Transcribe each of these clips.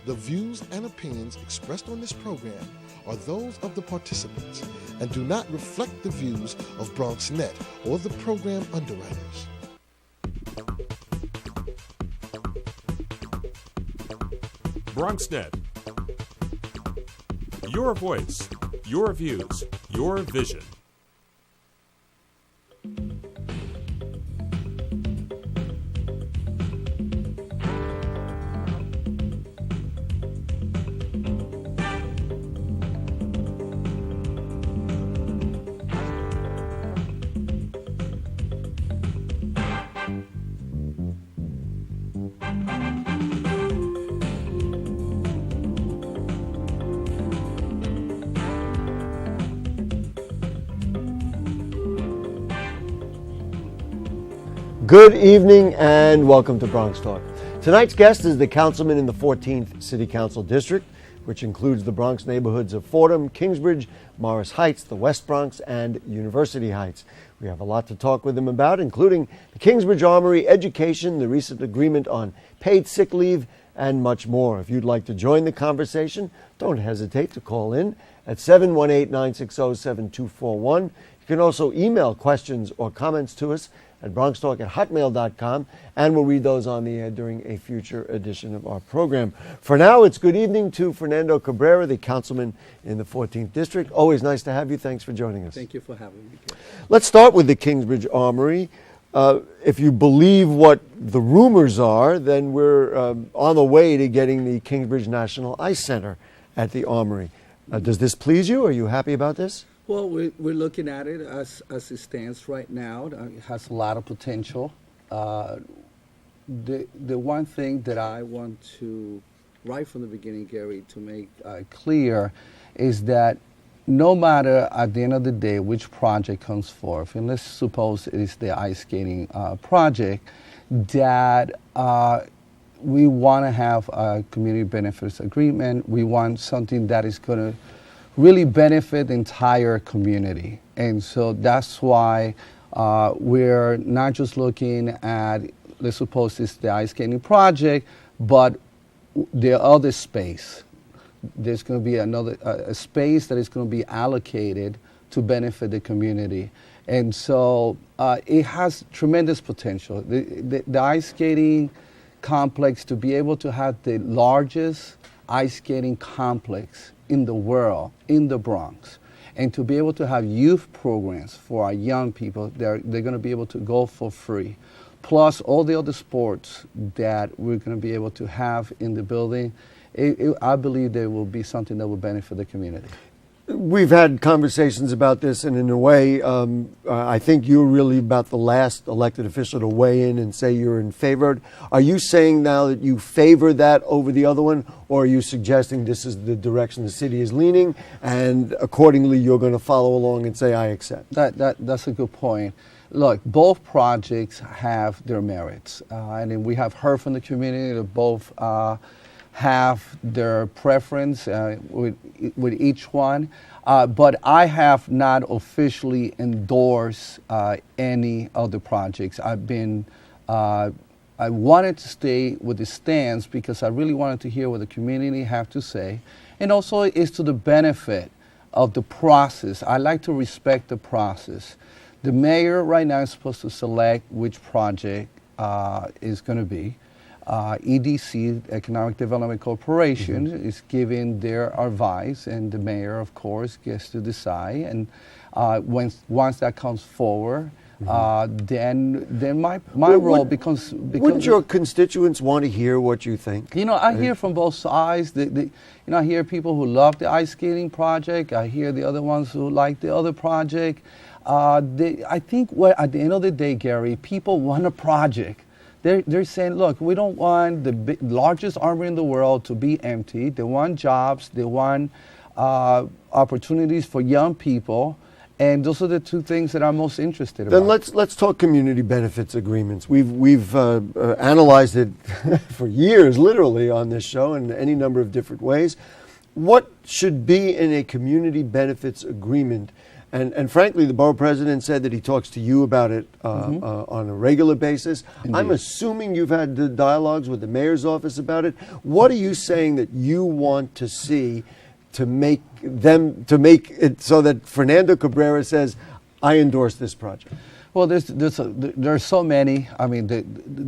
The views and opinions expressed on this program are those of the participants and do not reflect the views of BronxNet or the program underwriters. BronxNet. Your voice, your views, your vision. Good evening and welcome to BronxTalk. Tonight's guest is the councilman in the 14th City Council District, which includes the Bronx neighborhoods of Fordham, Kingsbridge, Morris Heights, the West Bronx, and University Heights. We have a lot to talk with him about, including the Kingsbridge Armory, education, the recent agreement on paid sick leave, and much more. If you'd like to join the conversation, don't hesitate to call in at 718-960-7241. You can also email questions or comments to us at BronxTalk@hotmail.com, and we'll read those on the air during a future edition of our program. For now, it's good evening to Fernando Cabrera, the councilman in the 14th District. Always nice to have you. Thanks for joining us. Thank you for having me. Let's start with the Kingsbridge Armory. If you believe what the rumors are, then we're on the way to getting the Kingsbridge National Ice Center at the Armory. Does this please you? Are you happy about this? Well, we're looking at it as it stands right now. It has a lot of potential. The one thing that I want to, right from the beginning, Gary, to make clear is that no matter at the end of the day which project comes forth, and let's suppose it is the ice skating project, that we want to have a community benefits agreement. We want something that is going to really benefit the entire community. And so that's why we're not just looking at, let's suppose it's the ice skating project, but the other space. There's going to be another a space that is going to be allocated to benefit the community. And so it has tremendous potential. The ice skating complex, to be able to have the largest ice skating complex in the world, in the Bronx, and to be able to have youth programs for our young people, they're going to be able to go for free, plus all the other sports that we're going to be able to have in the building. I believe there will be something that will benefit the community. We've had conversations about this, and in a way, I think you're really about the last elected official to weigh in and say you're in favor. Are you saying now that you favor that over the other one, or are you suggesting this is the direction the city is leaning, and accordingly you're going to follow along and say, I accept? That's a good point. Look, both projects have their merits, and we have heard from the community that both have their preference with each one, but I have not officially endorsed any of the projects. I wanted to stay with the stance because I really wanted to hear what the community have to say, and also it's to the benefit of the process. I like to respect the process. The mayor right now is supposed to select which project is going to be. EDC, Economic Development Corporation, is giving their advice, and the mayor, of course, gets to decide. And once that comes forward, then my role becomes. Wouldn't your constituents want to hear what you think? You know, I hear from both sides. I hear people who love the ice skating project. I hear the other ones who like the other project. I think at the end of the day, Gary, people want a project. They're saying, look, we don't want the largest armory in the world to be empty. They want jobs. They want opportunities for young people. And those are the two things that I'm most interested in. Then let's talk community benefits agreements. We've analyzed it for years, literally, on this show in any number of different ways. What should be in a community benefits agreement And frankly, the borough president said that he talks to you about it on a regular basis. Indeed. I'm assuming you've had the dialogues with the mayor's office about it. What are you saying that you want to see to make it so that Fernando Cabrera says, I endorse this project? Well, there's so many. I mean,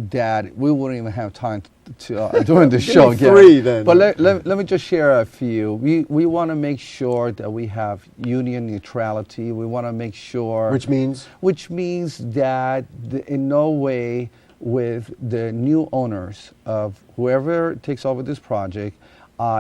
that we wouldn't even have time to during the show. Give me three, then. But let me just share a few. We want to make sure that we have union neutrality. We want to make sure. Which means that in no way with the new owners of whoever takes over this project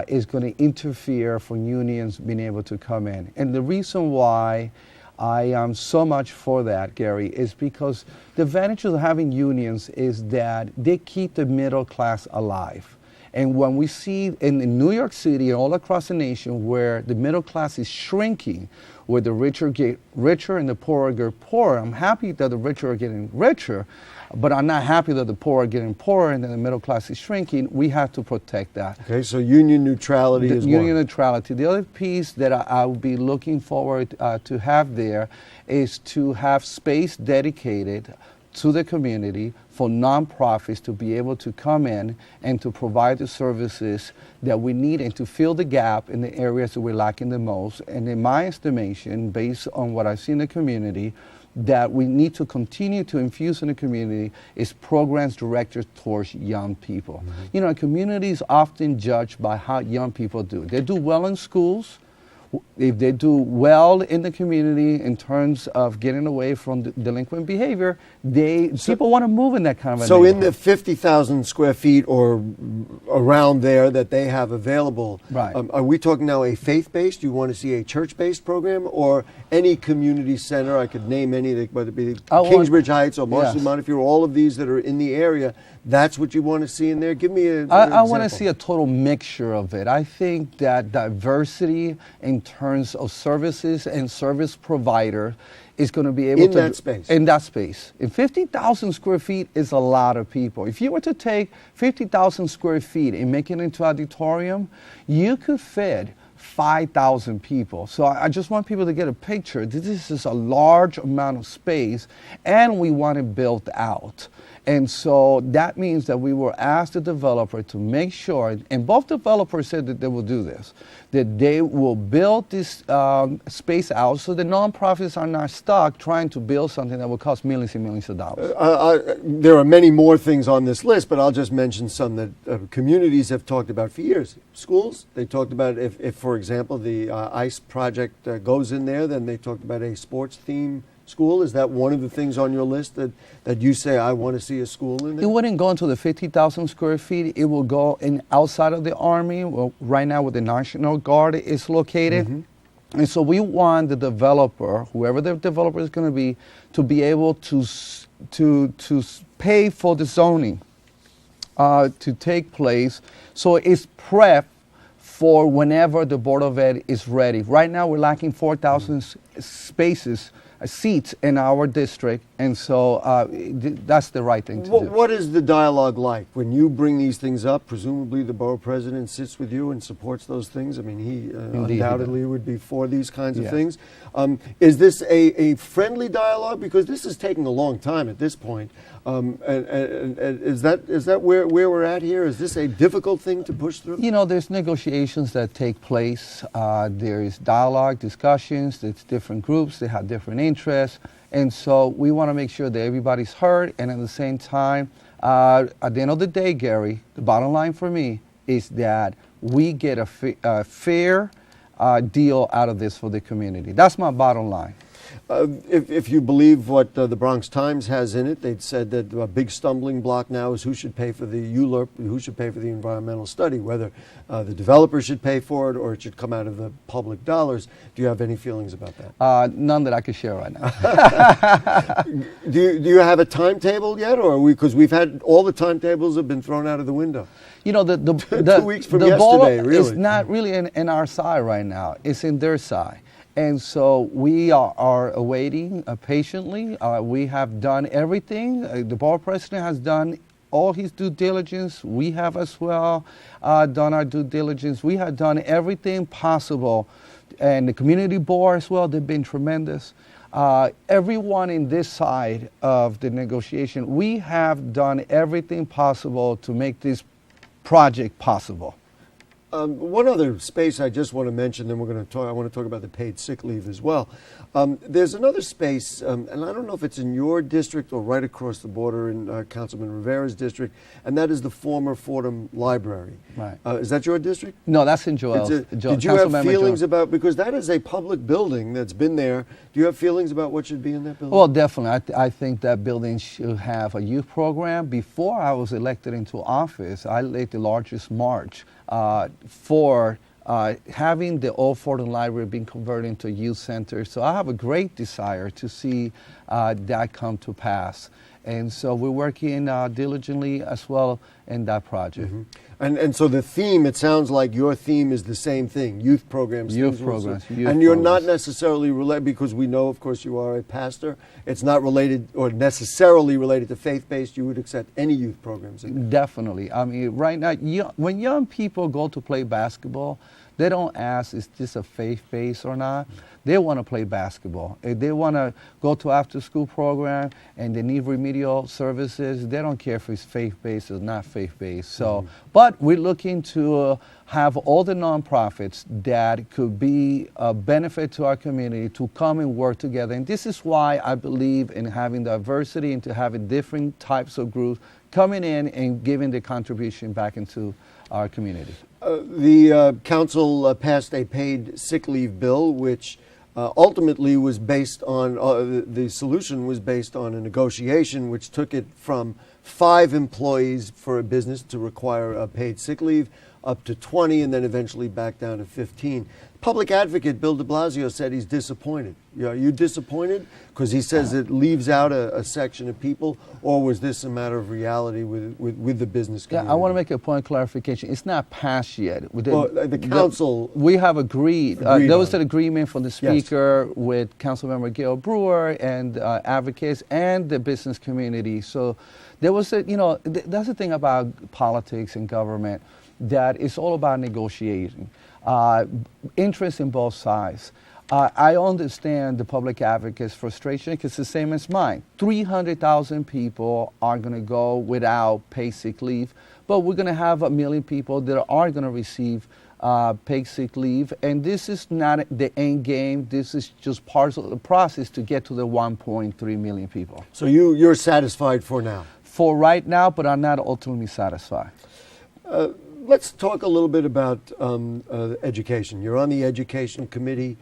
is going to interfere for unions being able to come in. And the reason why I am so much for that, Gary, is because the advantage of having unions is that they keep the middle class alive. And when we see in New York City and all across the nation where the middle class is shrinking, where the richer get richer and the poorer get poorer, I'm happy that the richer are getting richer, but I'm not happy that the poor are getting poorer and then the middle class is shrinking. We have to protect that. okay. So union neutrality is Union one. neutrality. The other piece that I will be looking forward to have there is to have space dedicated to the community for nonprofits to be able to come in and to provide the services that we need and to fill the gap in the areas that we're lacking the most. And in my estimation, based on what I see in the community, that we need to continue to infuse in the community is programs directed towards young people. You know, communities often judged by how young people do. They do well in schools. If they do well in the community in terms of getting away from delinquent behavior, people want to move in that kind of a So in neighborhood. the 50,000 square feet or around there that they have available, Right. Are we talking now a faith-based? Do you want to see a church-based program or any community center? I could name any, whether it be Kingsbridge Heights or Marshall Yes. Montefiore, all of these that are in the area. That's what you want to see in there? Give me an I want to example. see a total mixture of it. I think that diversity in terms of services and service provider is going to be able In to... that space. In that space. And 50,000 square feet is a lot of people. If you were to take 50,000 square feet and make it into an auditorium, you could fit 5,000 people. So I just want people to get a picture. This is a large amount of space, and we want it built out. And so that means that we will ask the developer to make sure, and both developers said that they will do this, that they will build this space out so the nonprofits are not stuck trying to build something that will cost millions and millions of dollars. There are many more things on this list, but I'll just mention some that communities have talked about for years. Schools, they talked about if for example, the ICE project goes in there, then they talked about a sports theme school. Is that one of the things on your list that you say, I want to see a school in there? It wouldn't go into the 50,000 square feet. It will go in outside of the Army, well, right now where the National Guard is located. And so we want the developer, whoever the developer is going to be able to pay for the zoning to take place. So it's prep for whenever the Board of Ed is ready. Right now we're lacking 4,000 spaces, seats in our district, and so that's the right thing to do. What is the dialogue like when you bring these things up? Presumably the borough president sits with you and supports those things. I mean, he undoubtedly would be for these kinds of Yes. things. Is this a friendly dialogue? Because this is taking a long time at this point. And is that where we're at here? Is this a difficult thing to push through? You know, there's negotiations that take place. There is dialogue, discussions. There's different groups. They have different interests. And so we want to make sure that everybody's heard. And at the same time, at the end of the day, Gary, the bottom line for me is that we get a fair deal out of this for the community. That's my bottom line. If you believe what the Bronx Times has in it, they'd said that a big stumbling block now is who should pay for the ULURP, who should pay for the environmental study, whether the developer should pay for it or it should come out of the public dollars. Do you have any feelings about that? None that I could share right now. Do you have a timetable yet, or because we've had all the timetables have been thrown out of the window? You know, the 2 weeks from the ball yesterday, really. is not really in our side right now. It's in their side. And so we are awaiting patiently. We have done everything. The borough president has done all his due diligence. We have as well done our due diligence. We have done everything possible And the community board as well, they've been tremendous. Everyone in this side of the negotiation, we have done everything possible to make this project possible. One other space I just want to mention, then we're going to talk. I want to talk about the paid sick leave as well. There's another space, and I don't know if it's in your district or right across the border in Councilman Rivera's district, and that is the former Fordham Library. Right. Is that your district? No, that's in Joel's. Did you have feelings about, because that is a public building that's been there, do you have feelings about what should be in that building? Well, definitely. I think that building should have a youth program. Before I was elected into office, I led the largest march for having the old Fordham Library being converted into a youth center. So I have a great desire to see that come to pass. And so we're working diligently as well in that project. Mm-hmm. And so the theme, it sounds like your theme is the same thing, youth programs. Youth programs. And you're not necessarily related, because we know, of course, you are a pastor. It's not related or necessarily related to faith-based. You would accept any youth programs. Definitely. I mean, right now, when young people go to play basketball, they don't ask, is this a faith-based or not? They want to play basketball. If they want to go to after-school program and they need remedial services, they don't care if it's faith-based or not faith-based. So, but we're looking to have all the nonprofits that could be a benefit to our community to come and work together. And this is why I believe in having diversity and to having different types of groups coming in and giving the contribution back into our community. The council passed a paid sick leave bill, which ultimately was based on, the solution was based on a negotiation which took it from 5 employees for a business to require a paid sick leave up to 20 and then eventually back down to 15. Public advocate Bill de Blasio said he's disappointed. Are you disappointed? Because he says it leaves out a section of people, or was this a matter of reality with the business community? Yeah, I want to make a point of clarification. It's not passed yet. The council... We have agreed. There was an agreement from the speaker Yes. with Councilmember Gail Brewer and advocates and the business community. So there was a, that's the thing about politics and government, that it's all about negotiating. Interest in both sides. I understand the public advocate's frustration because it's the same as mine. 300,000 people are going to go without paid sick leave, but we're going to have 1 million people that are going to receive paid sick leave, and this is not the end game. This is just part of the process to get to the 1.3 million people. So you're satisfied for now? For right now, but I'm not ultimately satisfied. Let's talk a little bit about education. You're on the education committee.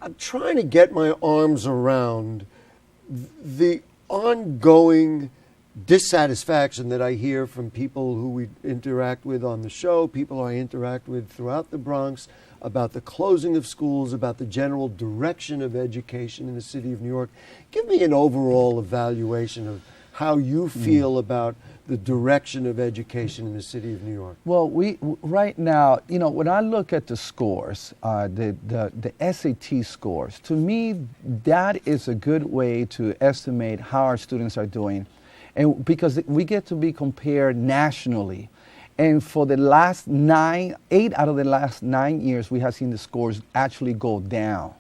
I'm trying to get my arms around the ongoing dissatisfaction that I hear from people who we interact with on the show, people I interact with throughout the Bronx, about the closing of schools, about the general direction of education in the city of New York. Give me an overall evaluation of how you feel about the direction of education in the city of New York. Well, right now, when I look at the scores, the SAT scores, to me, that is a good way to estimate how our students are doing. And because we get to be compared nationally. And for the last 8 out of the last 9 years, we have seen the scores actually go down.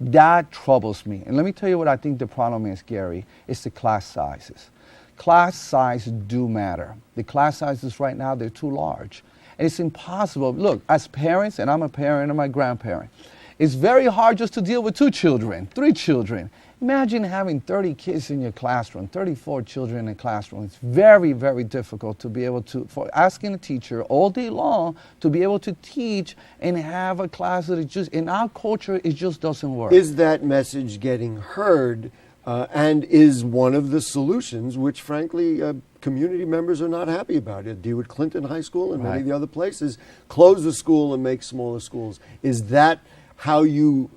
That troubles me. And let me tell you what I think the problem is, Gary. It's the class sizes. Class size do matter. The class sizes right now, they're too large. And it's impossible. Look, as parents, and I'm a parent and I'm a grandparent, it's very hard just to deal with 2 children, 3 children. Imagine having 30 kids in your classroom, 34 children in a classroom. It's very, very difficult to be able to, for asking a teacher all day long to be able to teach and have a class that is just, in our culture, it just doesn't work. Is that message getting heard? And is one of the solutions, which frankly community members are not happy about it. DeWitt Clinton High School and many of the other places close the school and make smaller schools. Is that how you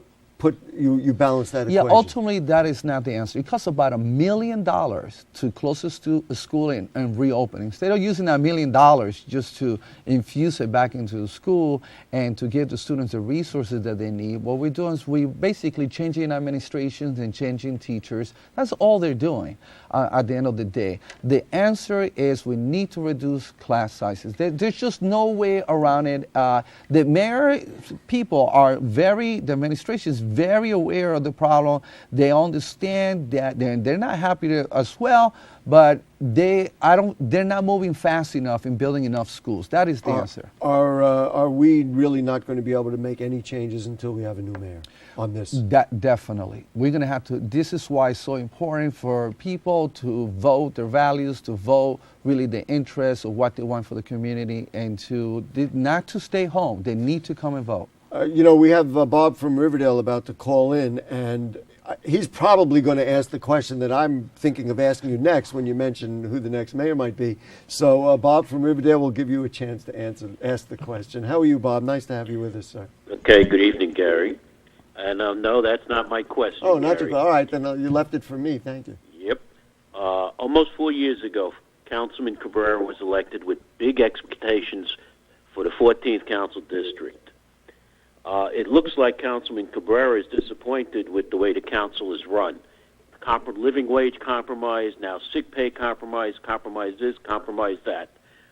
you balance that Yeah, equation? ultimately that is not the answer. It costs about $1 million to close a school and reopen. Instead of using that $1 million just to infuse it back into the school and to give the students the resources that they need, what we're doing is we basically changing administrations and changing teachers. That's all they're doing at the end of the day. The answer is we need to reduce class sizes. There's just no way around it. The mayor people are the administration is very aware of the problem. They understand that they're not happy as well, but they're not moving fast enough in building enough schools. That is the answer. Are we really not going to be able to make any changes until we have a new mayor on this? Definitely. We're going to have to. This is why it's so important for people to vote their values, to vote really the interests of what they want for the community, and not to stay home. They need to come and vote. We have Bob from Riverdale about to call in, and he's probably going to ask the question that I'm thinking of asking you next when you mention who the next mayor might be. So Bob from Riverdale will give you a chance to ask the question. How are you, Bob? Nice to have you with us, sir. Okay, good evening, Gary. And no, that's not my question. Oh, not Gary. too All right, then you left it for me. Thank you. Yep. Almost 4 years ago, Councilman Cabrera was elected with big expectations for the 14th Council District. It looks like Councilman Cabrera is disappointed with the way the council is run. Living wage compromise, now sick pay compromise this, compromise that.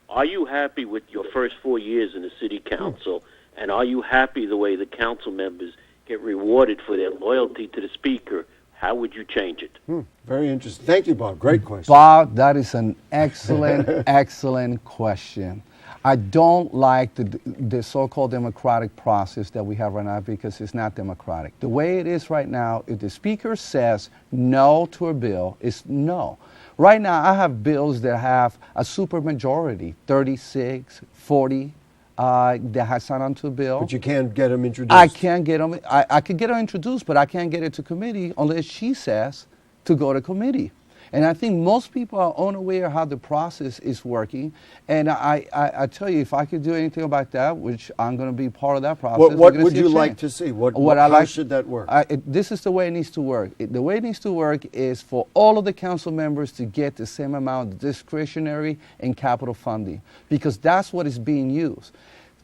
Are you happy with your first 4 years in the city council, and are you happy the way the council members get rewarded for their loyalty to the speaker? How would you change it? Very interesting. Thank you, Bob. Great question. Bob, that is an excellent, excellent question. I don't like the so-called democratic process that we have right now because it's not democratic. The way it is right now, if the speaker says no to a bill, it's no. Right now, I have bills that have a supermajority, 36, 40, that has signed onto a bill. But you can't get them introduced. I can't get them. I could get them introduced, but I can't get it to committee unless she says to go to committee. And I think most people are unaware how the process is working. And I tell you, if I could do anything about that, which I'm going to be part of that process. What would you like to see? How should that work? This is the way it needs to work. The way it needs to work is for all of the council members to get the same amount of discretionary and capital funding, because that's what is being used.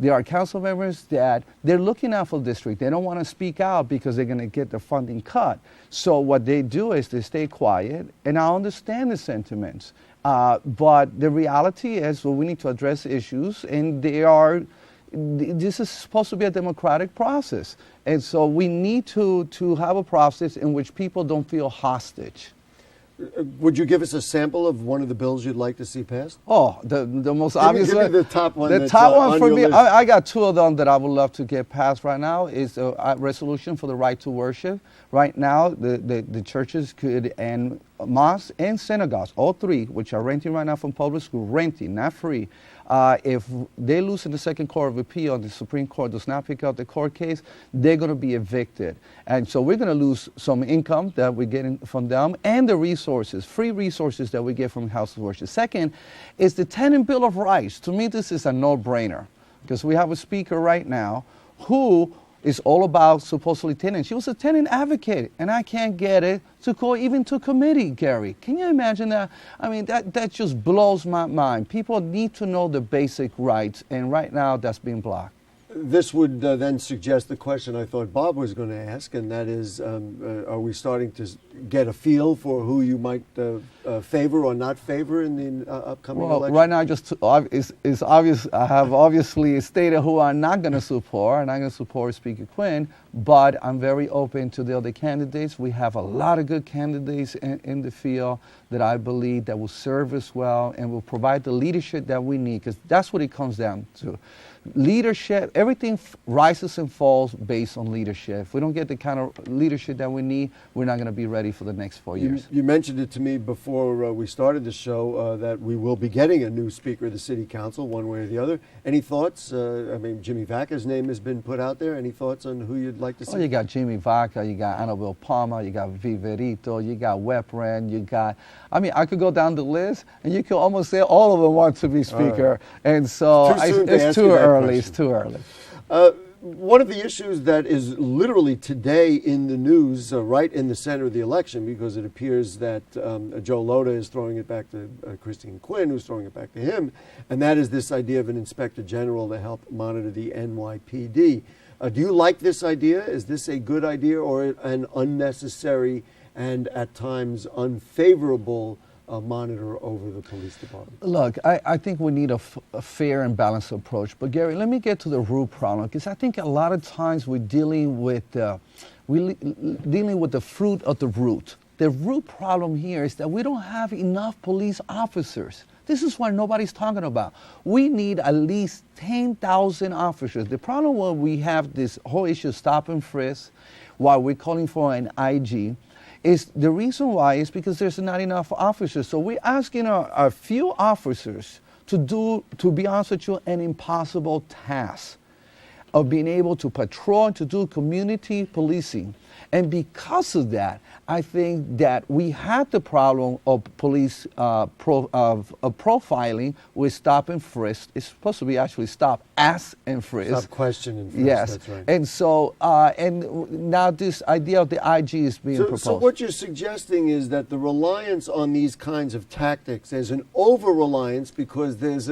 There are council members that they're looking out for the district. They don't want to speak out because they're going to get their funding cut. So what they do is they stay quiet, and I understand the sentiments. But the reality is, we need to address issues, and this is supposed to be a democratic process. And so we need to have a process in which people don't feel hostage. Would you give us a sample of one of the bills you'd like to see passed? Oh, the most obvious one. Give me the top one. The top one for me, I got two of them that I would love to get passed right now. Is a resolution for the right to worship. Right now, the churches could, and mosques and synagogues, all three, which are renting right now from public school, renting, not free. If they lose in the Second Court of Appeal and the Supreme Court does not pick up the court case, they're going to be evicted. And so we're going to lose some income that we're getting from them and the resources, free resources that we get from House of Worship. Second is the Tenant Bill of Rights. To me, this is a no-brainer because we have a speaker right now who is all about supposedly tenants. She was a tenant advocate, and I can't get it to go even to committee, Gary. Can you imagine that? I mean, that just blows my mind. People need to know the basic rights, and right now that's being blocked. This would then suggest the question I thought Bob was going to ask, and that is, are we starting to get a feel for who you might favor or not favor in the upcoming election? Right now, it's obvious. I have obviously stated who I'm not going to support. I'm not going to support Speaker Quinn, but I'm very open to the other candidates. We have a lot of good candidates in the field that I believe that will serve us well and will provide the leadership that we need, because that's what it comes down to. Leadership, everything rises and falls based on leadership. If we don't get the kind of leadership that we need, we're not going to be ready for the next 4 years. You mentioned it to me before we started the show that we will be getting a new Speaker of the City Council, one way or the other. Any thoughts? I mean, Jimmy Vacca's name has been put out there. Any thoughts on who you'd like to see? Oh, you got Jimmy Vacca, you got Annabelle Palmer, you got Viverito, you got Wepren, you got... I mean, I could go down the list, and you could almost say all of them want to be Speaker. Right. And so it's too early. It's too early. one of the issues that is literally today in the news, right in the center of the election, because it appears that Joe Lhota is throwing it back to Christine Quinn, who's throwing it back to him, and that is this idea of an inspector general to help monitor the NYPD. Do you like this idea? Is this a good idea or an unnecessary and at times unfavorable monitor over the police department? Look, I think we need a fair and balanced approach. But Gary, let me get to the root problem, because I think a lot of times we're dealing with the fruit of the root. The root problem here is that we don't have enough police officers. This is what nobody's talking about. We need at least 10,000 officers. The problem when we have this whole issue of stop and frisk while we're calling for an IG is the reason why is because there's not enough officers. So we're asking a few officers to do, to be honest with you, an impossible task of being able to patrol and to do community policing. And because of that, I think that we had the problem of police profiling with stop and frisk. It's supposed to be actually stop, ask, and frisk. Stop, question, and frisk. Yes. That's right. And so, and now this idea of the IG is being proposed. So what you're suggesting is that the reliance on these kinds of tactics, there's an over-reliance because there's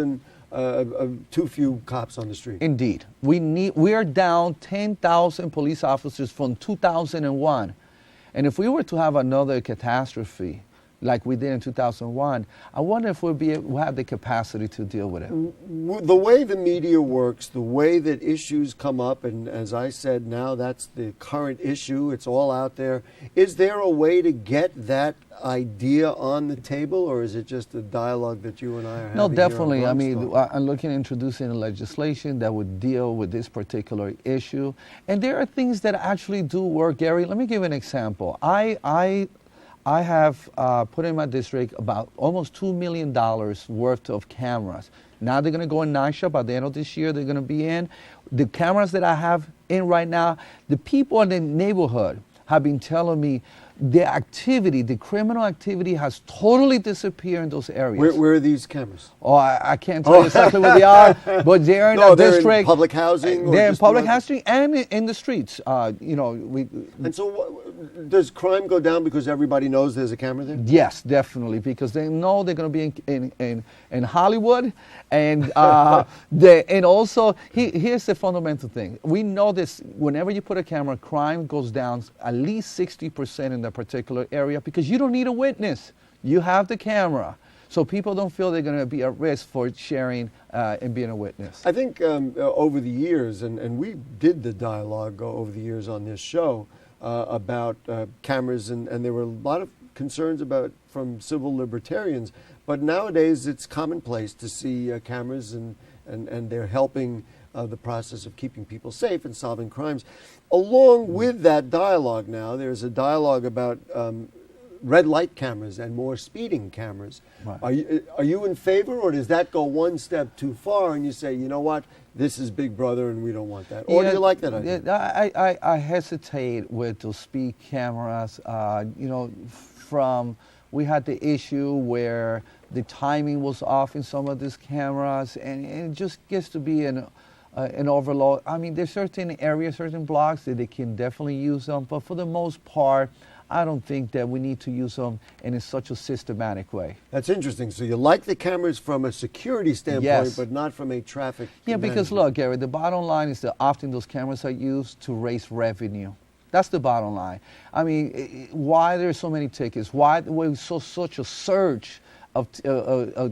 too few cops on the street. Indeed. We are down 10,000 police officers from 2001. And if we were to have another catastrophe like we did in 2001, I wonder if we'll have the capacity to deal with it. The way the media works, the way that issues come up, and as I said, now that's the current issue, it's all out there. Is there a way to get that idea on the table, or is it just a dialogue that you and I are having? No, definitely. Here on I mean, BronxTalk? I'm looking at introducing legislation that would deal with this particular issue. And there are things that actually do work, Gary. Let me give you an example. I have put in my district about almost $2 million worth of cameras. Now they're going to go in NISHA. By the end of this year, they're going to be in. The cameras that I have in right now, the people in the neighborhood have been telling me the activity, the criminal activity has totally disappeared in those areas. Where are these cameras? Oh, I can't tell you exactly where they are, but they're in the district. In public housing? They're in public housing and in the streets. And so does crime go down because everybody knows there's a camera there? Yes, definitely, because they know they're going to be in Hollywood, and and also here's the fundamental thing. We know this: whenever you put a camera, crime goes down at least 60% in that particular area because you don't need a witness. You have the camera, so people don't feel they're going to be at risk for sharing and being a witness. I think over the years, and we did the dialogue over the years on this show about cameras, and there were a lot of concerns from civil libertarians, but nowadays it's commonplace to see cameras and they're helping the process of keeping people safe and solving crimes. Along with that dialogue now, there's a dialogue about red light cameras and more speeding cameras. Right. Are you in favor, or does that go one step too far and you say, you know what, this is Big Brother and we don't want that? Or do you like that idea? I hesitate with those speed cameras. We had the issue where the timing was off in some of these cameras, and it just gets to be an overload. I mean, there's certain areas, certain blocks that they can definitely use them, but for the most part, I don't think that we need to use them in such a systematic way. That's interesting. So you like the cameras from a security standpoint, yes, but not from a traffic because look, Gary, the bottom line is that often those cameras are used to raise revenue. That's the bottom line. I mean, why there's so many tickets? Why we saw such a surge of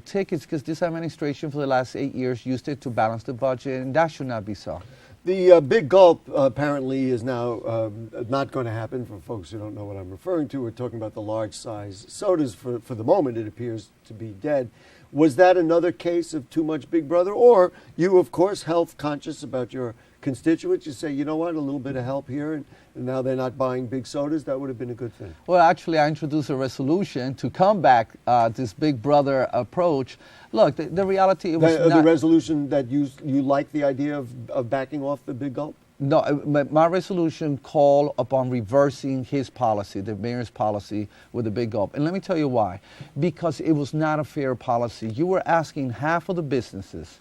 tickets? Because this administration for the last 8 years used it to balance the budget, and that should not be so. The big gulp apparently is now not going to happen. For folks who don't know what I'm referring to, we're talking about the large size sodas. For the moment, it appears to be dead. Was that another case of too much Big Brother? Or you, of course, health conscious about your constituents, you say, you know what, a little bit of help here, and now they're not buying big sodas, that would have been a good thing. Well, actually, I introduced a resolution to combat this Big Brother approach. Look, the reality was the resolution that you like the idea of backing off the big gulp? No, my resolution called upon reversing his policy, the mayor's policy with the big gulp. And let me tell you why. Because it was not a fair policy. You were asking half of the businesses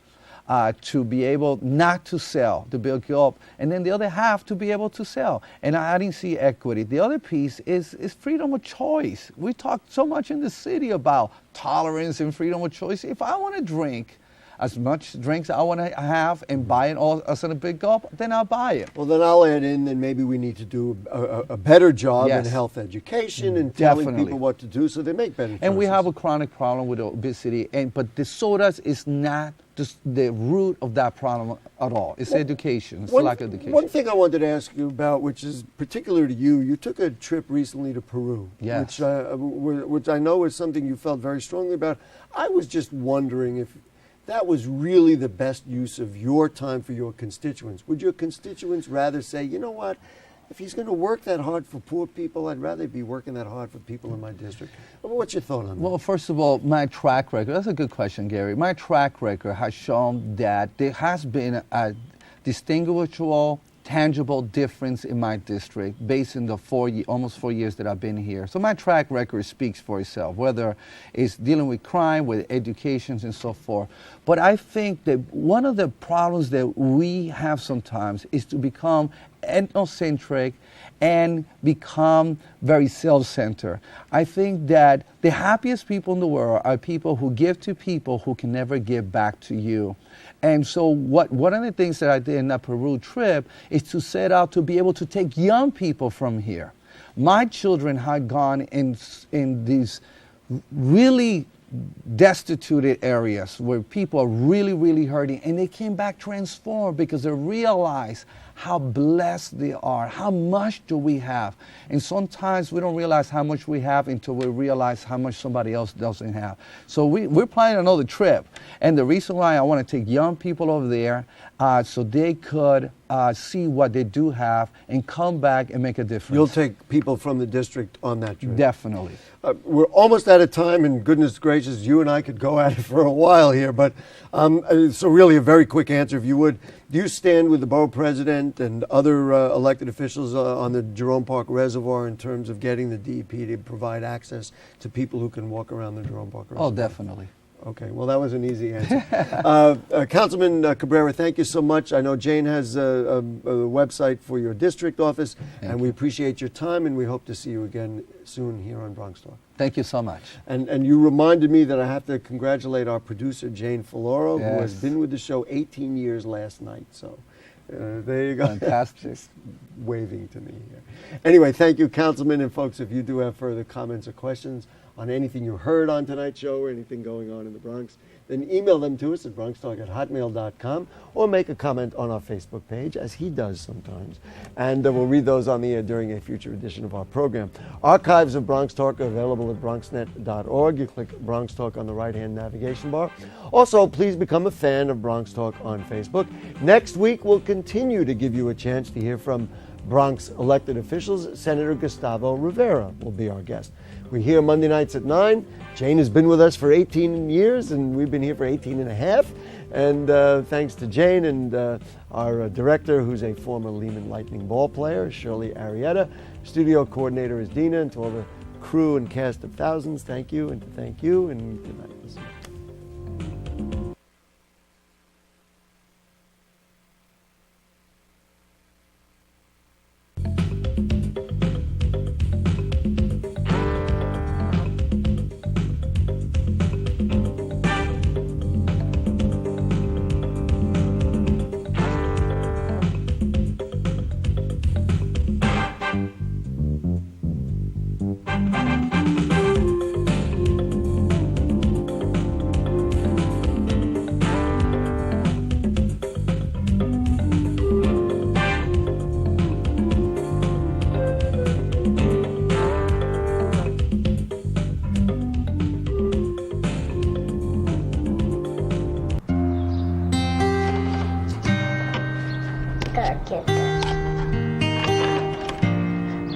to be able not to sell, to build up, and then the other half to be able to sell. And I didn't see equity. The other piece is freedom of choice. We talk so much in the city about tolerance and freedom of choice. If I want to drink as much drinks I want to have and buy it all as a big cup, then I'll buy it. Well, then I'll add in that maybe we need to do a better job in Yes. health education and telling Definitely. people what to do so they make better choices. And we have a chronic problem with obesity, but the sodas is not just the root of that problem at all. It's education. It's lack of education. One thing I wanted to ask you about, which is particular to you, you took a trip recently to Peru, Yes. which I know is something you felt very strongly about. I was just wondering if that was really the best use of your time for your constituents. Would your constituents rather say, you know what, if he's going to work that hard for poor people, I'd rather be working that hard for people in my district? What's your thought on that? Well, first of all, my track record, that's a good question, Gary. My track record has shown that there has been a distinguishable, tangible difference in my district based on the almost 4 years that I've been here. So my track record speaks for itself, whether it's dealing with crime, with education, and so forth. But I think that one of the problems that we have sometimes is to become ethnocentric and become very self-centered. I think that the happiest people in the world are people who give to people who can never give back to you. And so one of the things that I did in that Peru trip is to set out to be able to take young people from here. My children had gone in these really destituted areas where people are really, really hurting, and they came back transformed because they realized how blessed they are. How much do we have? And sometimes we don't realize how much we have until we realize how much somebody else doesn't have. So we're planning another trip. And the reason why I want to take young people over there so they could see what they do have and come back and make a difference. You'll take people from the district on that trip? Definitely. We're almost out of time, and goodness gracious, you and I could go at it for a while here, but so really a very quick answer, if you would. Do you stand with the borough president and other elected officials on the Jerome Park Reservoir in terms of getting the DEP to provide access to people who can walk around the Jerome Park Reservoir? Oh, definitely. Okay, well, that was an easy answer. Councilman Cabrera, thank you so much. I know Jane has a website for your district office, and we appreciate your time, and we hope to see you again soon here on BronxTalk. Thank you so much. And you reminded me that I have to congratulate our producer, Jane Folloro, who has Yes. been with the show 18 years last night. So there you go. Fantastic. Just waving to me here. Anyway, thank you, Councilman. And folks, if you do have further comments or questions on anything you heard on tonight's show or anything going on in the Bronx, then email them to us at bronxtalk@hotmail.com or make a comment on our Facebook page, as he does sometimes. And we'll read those on the air during a future edition of our program. Archives of Bronx Talk are available at bronxnet.org. You click Bronx Talk on the right-hand navigation bar. Also, please become a fan of Bronx Talk on Facebook. Next week, we'll continue to give you a chance to hear from Bronx elected officials. Senator Gustavo Rivera will be our guest. We're here Monday nights at 9. Jane has been with us for 18 years, and we've been here for 18 and a half. And thanks to Jane and our director, who's a former Lehman Lightning ball player, Shirley Arrieta. Studio coordinator is Dina, and to all the crew and cast of thousands, thank you, and thank you, and good night.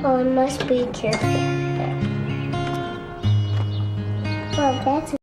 Oh, I must be careful. Well, that's